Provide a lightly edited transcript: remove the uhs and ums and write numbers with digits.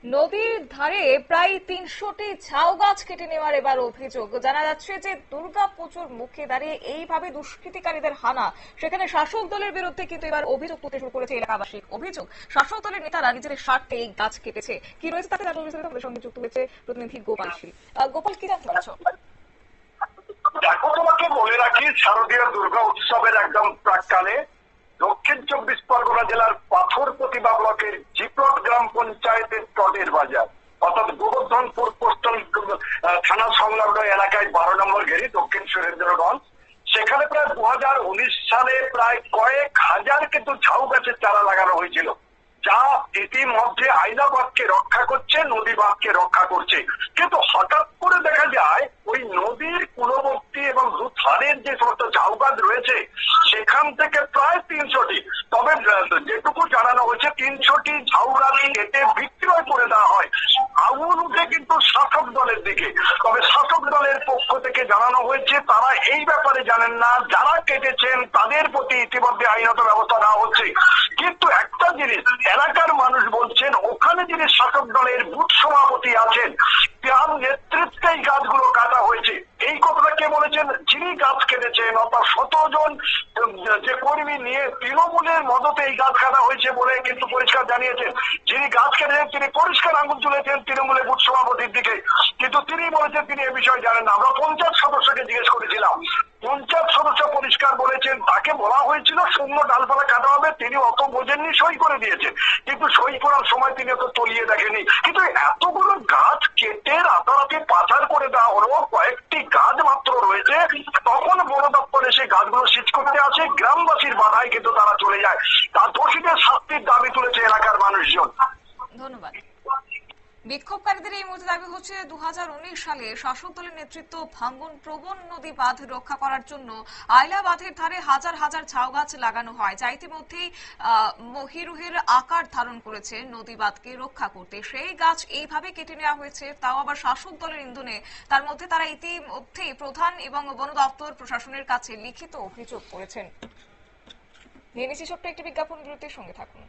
নদীর ধারে প্রায় ৩০০টি ঝাউ গাছ কেটে নেওয়ার এবার অভিযোগ। জানা যাচ্ছে যে দুর্গাপুজোর মুখে দাঁড়িয়ে এইভাবে দুষ্কৃতিকারীদের হানা, সেখানে শাসক দলের বিরুদ্ধে কিন্তু এবার অভিযোগ তুলতে শুরু করেছে এলাকাবাসী। অভিযোগ, শাসক দলের নেতারা নিজেদের স্বার্থে এই গাছ কেটেছে। কি রয়েছে তাতে জানার বিস্তারিত আমাদের সঙ্গে যুক্ত হয়েছে প্রতিনিধি গোপাল শীল। গোপাল, কি জানতে পারছো? দেখো, তোমাকে বলে রাখি, শারদীয় দুর্গা উৎসবের একদম প্রাক্কালে দক্ষিণ ২৪ পরগনা জেলার পাথরপ্রতিমা ব্লকের জিপ্লট গ্রাম পঞ্চায়েতের টডের বাজার অর্থাৎ গোবর্ধনপুর পোস্টাল থানা সংলগ্ন এলাকায় ১২ নম্বর ঘেরি দক্ষিণ সুরেন্দ্রগঞ্জ, সেখানে প্রায় ২০১৯ সালে প্রায় কয়েক হাজার কিন্তু ঝাউ গাছের চারা লাগানো হয়েছিল, যা ইতিমধ্যে আইনাবাদকে রক্ষা করছে, নদী বাঁধকে রক্ষা করছে। কিন্তু হঠাৎ করে দেখা যায় ওই নদীর কূলবর্তী এবং দুধারের যে সমস্ত ঝাউ গাছ রয়েছে সেখান থেকে প্রায় ৩০০টি, তবে যেটুকু জানানো হয়েছে ৩০০টি ঝাউ গাছ কেটে বিক্রয় করে দেওয়া হয়। আগুন উঠে কিন্তু শাসক দলের দিকে, তবে শাসক দলের পক্ষ থেকে জানানো হয়েছে তারা এই ব্যাপারে জানেন না, যারা কেটেছেন তাদের প্রতি ইতিমধ্যে আইনত ব্যবস্থা নেওয়া হচ্ছে। কিন্তু একটা জিনিস এলাকার মানুষ বলছেন, ওখানে যিনি শাসক দলের বুথ সভাপতি আছেন তার নেতৃত্বে এই গাছগুলো কাটা হয়েছে। এই কথাটা কে বলেছেন? যিনি গাছ কেটেছেন অর্থাৎ ১৭ জন যে কর্মী নিয়ে তৃণমূলের মদতে এই গাছ কাটা হয়েছে বলে কিন্তু পরিষ্কার জানিয়েছেন। যিনি গাছ কেটেছেন তিনি পরিষ্কার আঙুল তুলেছেন তৃণমূলের বুথ সভাপতির দিকে, কিন্তু তিনি বলেছেন তিনি এ বিষয়ে জানেন না। আমরা পঞ্চায়েত সদস্যকে জিজ্ঞেস করেছিলাম, পঞ্চায়েত সদস্য পরিষ্কার বলেছেন তাকে বলা হয়েছিল শূন্য ডালপালা কাটা হবে, তিনি অত বোঝেননি, সই করে দিয়েছেন, কিন্তু সই করার সময় তিনি অত তলিয়ে দেখেনি। কিন্তু এতগুলো গাছ কেটে রাতারাতি পাচার করে দেওয়া হলো, কয়েকটি গাছ মাত্র রয়েছে, তখন বন দপ্তর এসে গাছগুলো সিজ করতে আসে, গ্রামবাসীর বাধায় কিন্তু তারা চলে যায়। তার দোষীদের শাস্তির দাবি তুলেছে এলাকার মানুষজন। ধন্যবাদ। বিক্ষোভকারীদের এই মুহূর্তে দাবি হচ্ছে ২০১৯ সালে শাসক দলের নেতৃত্ব ভাঙ্গন প্রবণ নদী বাঁধ রক্ষা করার জন্য আইলা বাঁধের ধারে হাজার হাজার ঝাউ গাছ লাগানো হয়, যা ইতিমধ্যেই মহিরুহের আকার ধারণ করেছে নদী বাঁধকে রক্ষা করতে। সেই গাছ এইভাবে কেটে নেওয়া হয়েছে, তাও আবার শাসক দলের ইন্ধনে। তার মধ্যে তারা ইতিমধ্যেই প্রধান এবং বন দপ্তর প্রশাসনের কাছে লিখিত অভিযোগ করেছেন। নিয়ে নিচ্ছি ছোট্ট একটি বিজ্ঞাপন বিরতির সঙ্গে থাকুন।